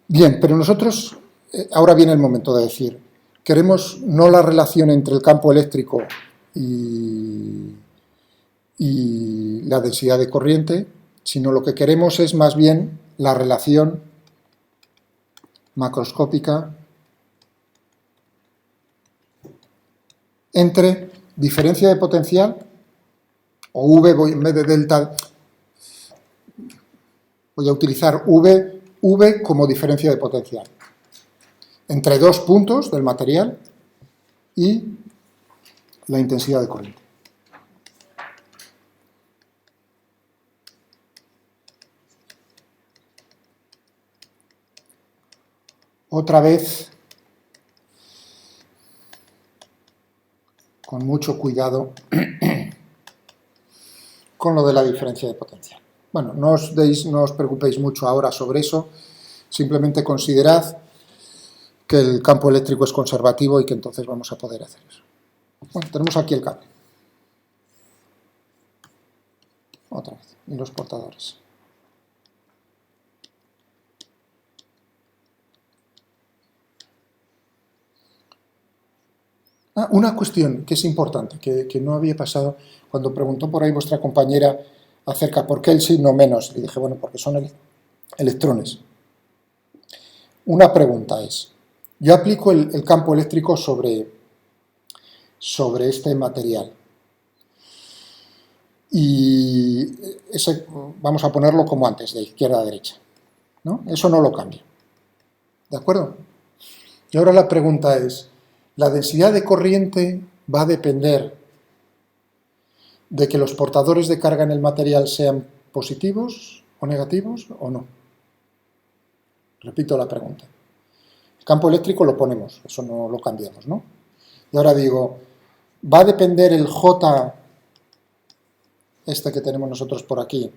Bien, pero nosotros, ahora viene el momento de decir, queremos no la relación entre el campo eléctrico y la densidad de corriente, sino lo que queremos es más bien la relación macroscópica entre diferencia de potencial, o V, en vez de delta, voy a utilizar V como diferencia de potencial, entre dos puntos del material y la intensidad de corriente. Otra vez, con mucho cuidado con lo de la diferencia de potencial. Bueno, no os preocupéis mucho ahora sobre eso, simplemente considerad que el campo eléctrico es conservativo y que entonces vamos a poder hacer eso. Bueno, tenemos aquí el cable. Otra vez, y los portadores. Una cuestión que es importante, que no había pasado cuando preguntó por ahí vuestra compañera acerca por qué el signo menos. Y dije, bueno, porque son electrones. Una pregunta es, yo aplico el campo eléctrico sobre este material. Y vamos a ponerlo como antes, de izquierda a derecha, ¿no? Eso no lo cambia. ¿De acuerdo? Y ahora la pregunta es, ¿la densidad de corriente va a depender de que los portadores de carga en el material sean positivos o negativos o no? Repito la pregunta. El campo eléctrico lo ponemos, eso no lo cambiamos, ¿no? Y ahora digo, ¿va a depender el J, este que tenemos nosotros por aquí,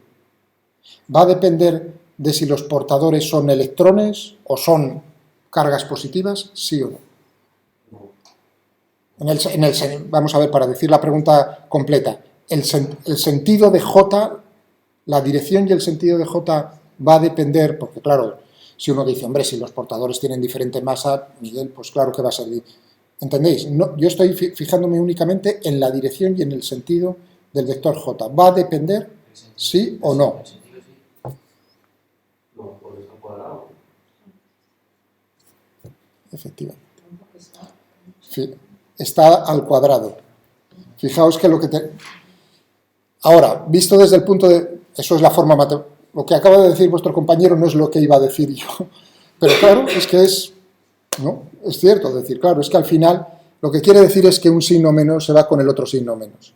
va a depender de si los portadores son electrones o son cargas positivas, sí o no? Vamos a ver, para decir la pregunta completa, el sentido de J, la dirección y el sentido de J va a depender, porque claro, si uno dice, hombre, si los portadores tienen diferente masa, Miguel, pues claro que va a ser, ¿entendéis? No, yo estoy fijándome únicamente en la dirección y en el sentido del vector J. ¿Va a depender sí o no? Efectivamente. Está al cuadrado. Fijaos que lo que Ahora, visto desde el punto de... Eso es la forma matemática. Lo que acaba de decir vuestro compañero no es lo que iba a decir yo. Pero claro, es que es... ¿no? Es cierto, es decir, claro, es que al final lo que quiere decir es que un signo menos se va con el otro signo menos.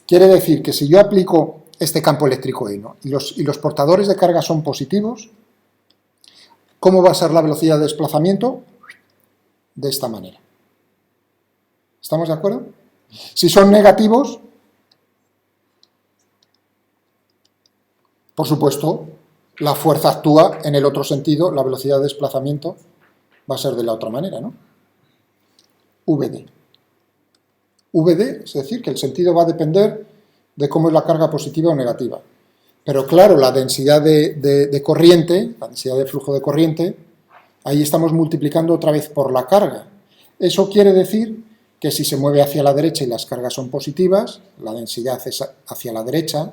Quiere decir que si yo aplico este campo eléctrico ahí, ¿no? y los portadores de carga son positivos, ¿cómo va a ser la velocidad de desplazamiento? De esta manera. ¿Estamos de acuerdo? Si son negativos, por supuesto, la fuerza actúa en el otro sentido, la velocidad de desplazamiento va a ser de la otra manera, ¿no? VD. VD, es decir, que el sentido va a depender de cómo es la carga positiva o negativa. Pero claro, la densidad de corriente, la densidad de flujo de corriente, ahí estamos multiplicando otra vez por la carga. Eso quiere decir que si se mueve hacia la derecha y las cargas son positivas, la densidad es hacia la derecha.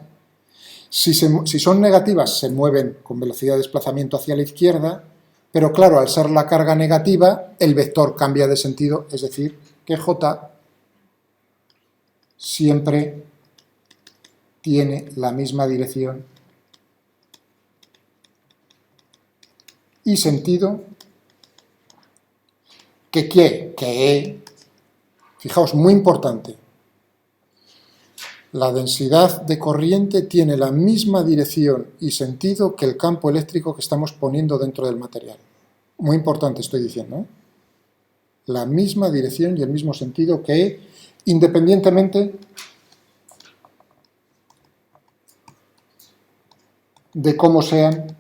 Si son negativas, se mueven con velocidad de desplazamiento hacia la izquierda, pero claro, al ser la carga negativa, el vector cambia de sentido, es decir, que J siempre tiene la misma dirección y sentido ¿Qué? Fijaos, muy importante. La densidad de corriente tiene la misma dirección y sentido que el campo eléctrico que estamos poniendo dentro del material. Muy importante estoy diciendo, ¿eh? La misma dirección y el mismo sentido que E, independientemente de cómo sean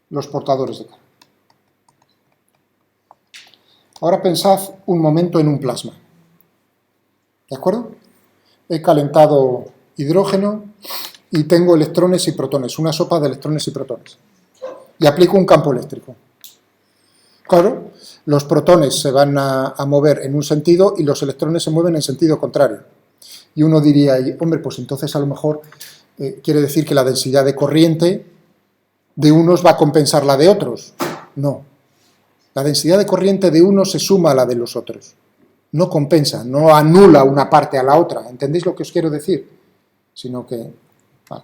los portadores de carga. Ahora pensad un momento en un plasma. ¿De acuerdo? He calentado hidrógeno y tengo electrones y protones, una sopa de electrones y protones. Y aplico un campo eléctrico. Claro, los protones se van a mover en un sentido y los electrones se mueven en sentido contrario. Y uno diría, hombre, pues entonces a lo mejor quiere decir que la densidad de corriente de unos va a compensar la de otros. No. La densidad de corriente de unos se suma a la de los otros. No compensa, no anula una parte a la otra. ¿Entendéis lo que os quiero decir? Sino que... Vale.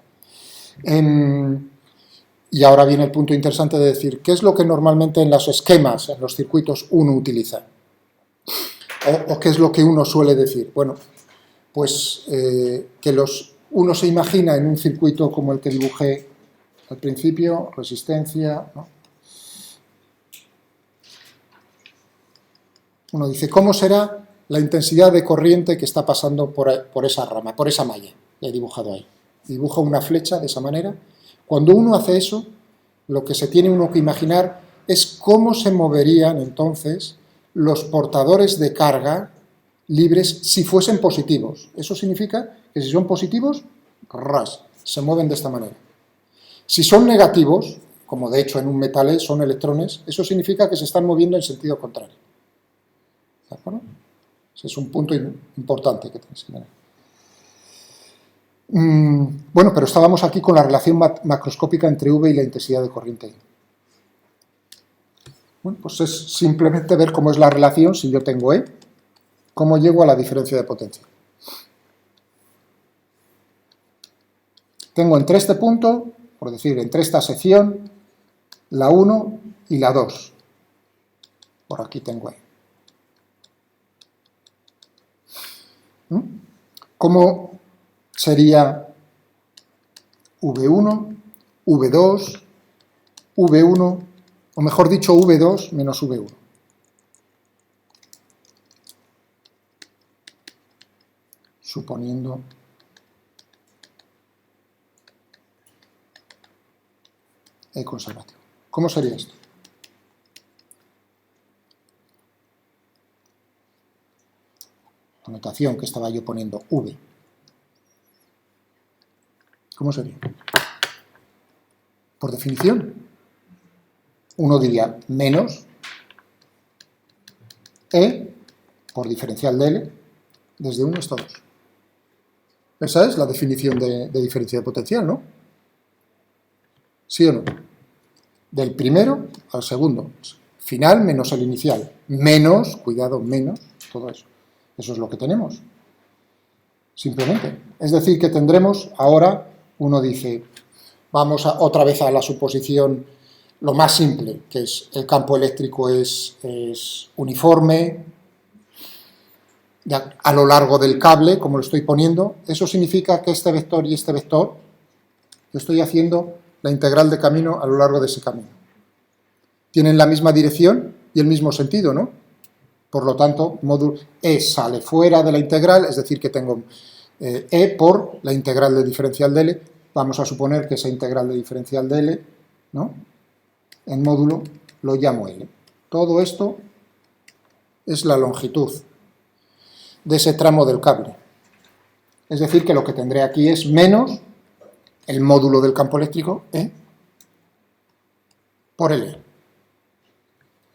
Y ahora viene el punto interesante de decir, ¿qué es lo que normalmente en los esquemas, en los circuitos, uno utiliza? ¿O qué es lo que uno suele decir? Bueno, pues que uno se imagina en un circuito como el que dibujé al principio, resistencia, ¿no? Uno dice, ¿cómo será la intensidad de corriente que está pasando por esa rama, por esa malla? La he dibujado ahí. Dibujo una flecha de esa manera. Cuando uno hace eso, lo que se tiene uno que imaginar es cómo se moverían entonces los portadores de carga libres si fuesen positivos. Eso significa que si son positivos, se mueven de esta manera. Si son negativos, como de hecho en un metal son electrones, eso significa que se están moviendo en sentido contrario. ¿De acuerdo? Ese es un punto importante que tenéis que tener. Bueno, pero estábamos aquí con la relación macroscópica entre V y la intensidad de corriente. Bueno, pues es simplemente ver cómo es la relación si yo tengo E, cómo llego a la diferencia de potencia. Tengo entre este punto, por decir, entre esta sección, la 1 y la 2. Por aquí tengo E. ¿Cómo sería V1, V2, V1, o mejor dicho, V2 menos V1? Suponiendo E conservativo. ¿Cómo sería esto? La notación que estaba yo poniendo, V. ¿Cómo sería? Por definición, uno diría menos E por diferencial de L desde 1 hasta 2. Esa es la definición de diferencia de potencial, ¿no? ¿Sí o no? Del primero al segundo. Final menos el inicial. Menos, cuidado, menos, todo eso. Eso es lo que tenemos. Simplemente. Es decir, que tendremos ahora, uno dice, vamos otra vez a la suposición, lo más simple, que es el campo eléctrico es uniforme a lo largo del cable, como lo estoy poniendo. Eso significa que este vector y este vector, yo estoy haciendo la integral de camino a lo largo de ese camino. Tienen la misma dirección y el mismo sentido, ¿no? Por lo tanto, módulo E sale fuera de la integral, es decir, que tengo E por la integral de diferencial de L. Vamos a suponer que esa integral de diferencial de L, ¿no?, en módulo lo llamo L. Todo esto es la longitud de ese tramo del cable. Es decir, que lo que tendré aquí es menos el módulo del campo eléctrico E por L.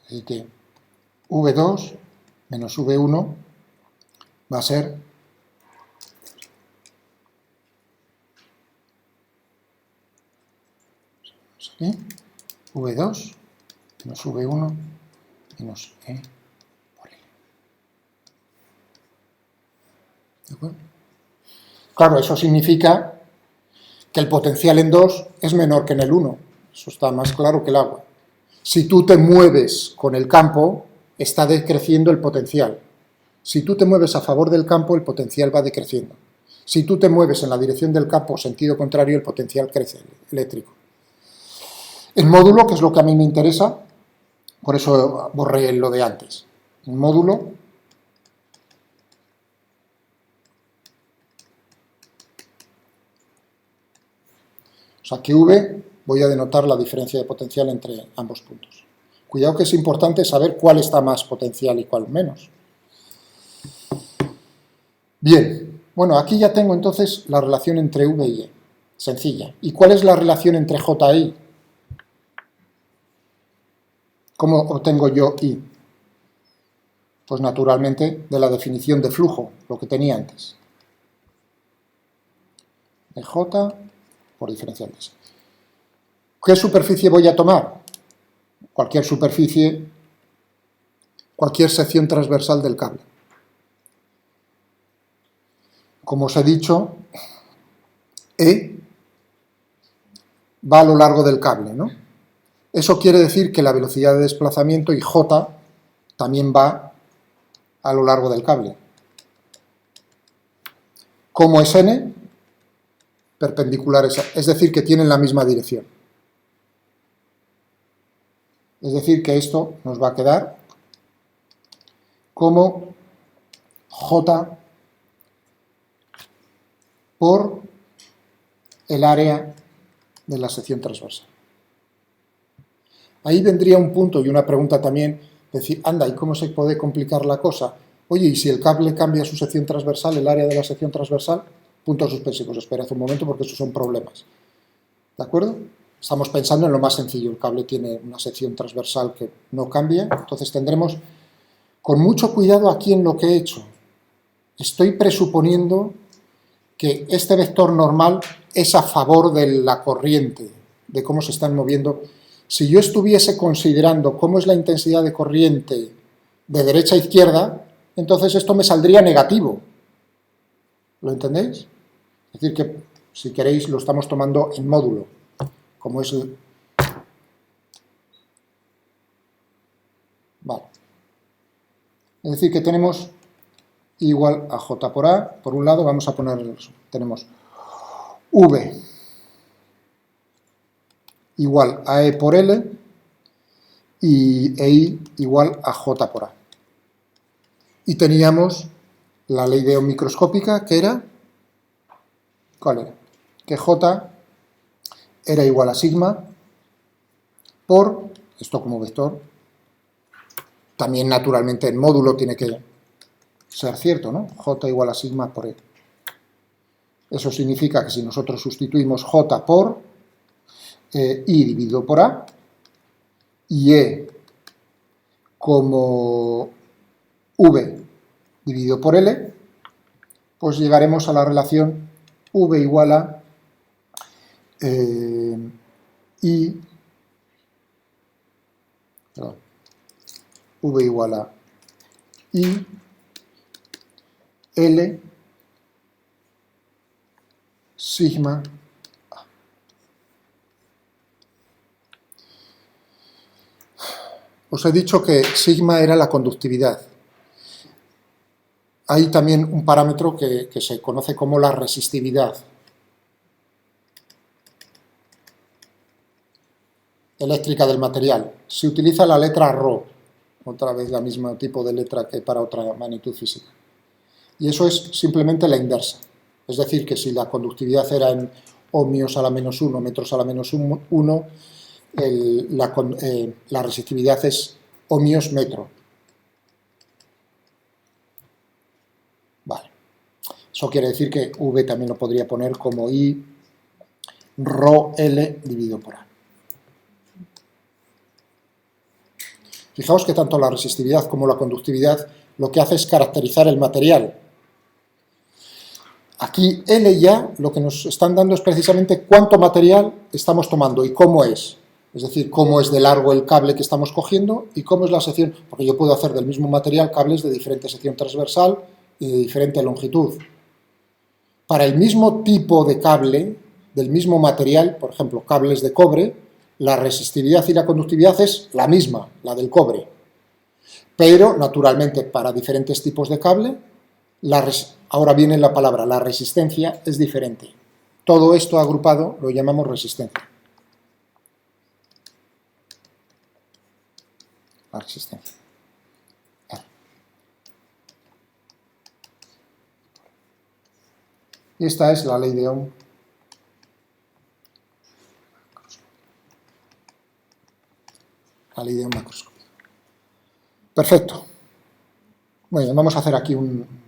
Así que V2 menos V1 va a ser aquí, V2 menos V1 menos E por L. ¿De acuerdo? Claro, eso significa que el potencial en 2 es menor que en el 1. Eso está más claro que el agua. Si tú te mueves con el campo, está decreciendo el potencial. Si tú te mueves a favor del campo, el potencial va decreciendo. Si tú te mueves en la dirección del campo, sentido contrario, el potencial crece, eléctrico. El módulo, que es lo que a mí me interesa, por eso borré lo de antes. El módulo o sea que V, voy a denotar la diferencia de potencial entre ambos puntos. Cuidado que es importante saber cuál está más potencial y cuál menos. Bien, bueno, aquí ya tengo entonces la relación entre V y E, sencilla. ¿Y cuál es la relación entre J e I? ¿Cómo obtengo yo I? Pues naturalmente de la definición de flujo, lo que tenía antes. De J por diferencial de S. ¿Qué superficie voy a tomar? Cualquier superficie, cualquier sección transversal del cable. Como os he dicho, E va a lo largo del cable, ¿no? Eso quiere decir que la velocidad de desplazamiento y J también va a lo largo del cable. ¿Cómo es N? Perpendiculares, es decir, que tienen la misma dirección. Es decir, que esto nos va a quedar como J por el área de la sección transversal. Ahí vendría un punto y una pregunta también, decir, anda, ¿y cómo se puede complicar la cosa? Oye, ¿y si el cable cambia su sección transversal, el área de la sección transversal? Puntos suspensivos, esperad un momento porque esos son problemas. ¿De acuerdo? Estamos pensando en lo más sencillo, el cable tiene una sección transversal que no cambia, entonces tendremos, con mucho cuidado aquí en lo que he hecho, estoy presuponiendo que este vector normal es a favor de la corriente, de cómo se están moviendo. Si yo estuviese considerando cómo es la intensidad de corriente de derecha a izquierda, entonces esto me saldría negativo. ¿Lo entendéis? Es decir, que si queréis lo estamos tomando en módulo, como es el... Vale. Es decir, que tenemos igual a J por A. Por un lado vamos a poner, tenemos V igual a E por L y I igual a J por A. Y teníamos la ley de Ohm microscópica, que era, ¿cuál era? Que J era igual a sigma por, esto como vector, también naturalmente en módulo tiene que ser cierto, ¿no? J igual a sigma por E. Eso significa que si nosotros sustituimos J por I dividido por A y E como V dividido por L, pues llegaremos a la relación V igual a V igual a I L sigma A. Os he dicho que sigma era la conductividad. Hay también un parámetro que se conoce como la resistividad. Eléctrica del material. Se utiliza la letra ρ, otra vez la misma tipo de letra que para otra magnitud física. Y eso es simplemente la inversa. Es decir, que si la conductividad era en ohmios a la menos 1, metros a la menos 1, la resistividad es ohmios metro. Vale. Eso quiere decir que V también lo podría poner como I ρL dividido por A. Fijaos que tanto la resistividad como la conductividad lo que hace es caracterizar el material. Aquí L ya lo que nos están dando es precisamente cuánto material estamos tomando y cómo es. Es decir, cómo es de largo el cable que estamos cogiendo y cómo es la sección, porque yo puedo hacer del mismo material cables de diferente sección transversal y de diferente longitud. Para el mismo tipo de cable, del mismo material, por ejemplo, cables de cobre, La resistividad y la conductividad es la misma, la del cobre. Pero, naturalmente, para diferentes tipos de cable, ahora viene la palabra, la resistencia es diferente. Todo esto agrupado lo llamamos resistencia. La resistencia. Y esta es la ley de Ohm. La ley de Ohm macroscópica. Perfecto. Bueno, vamos a hacer aquí un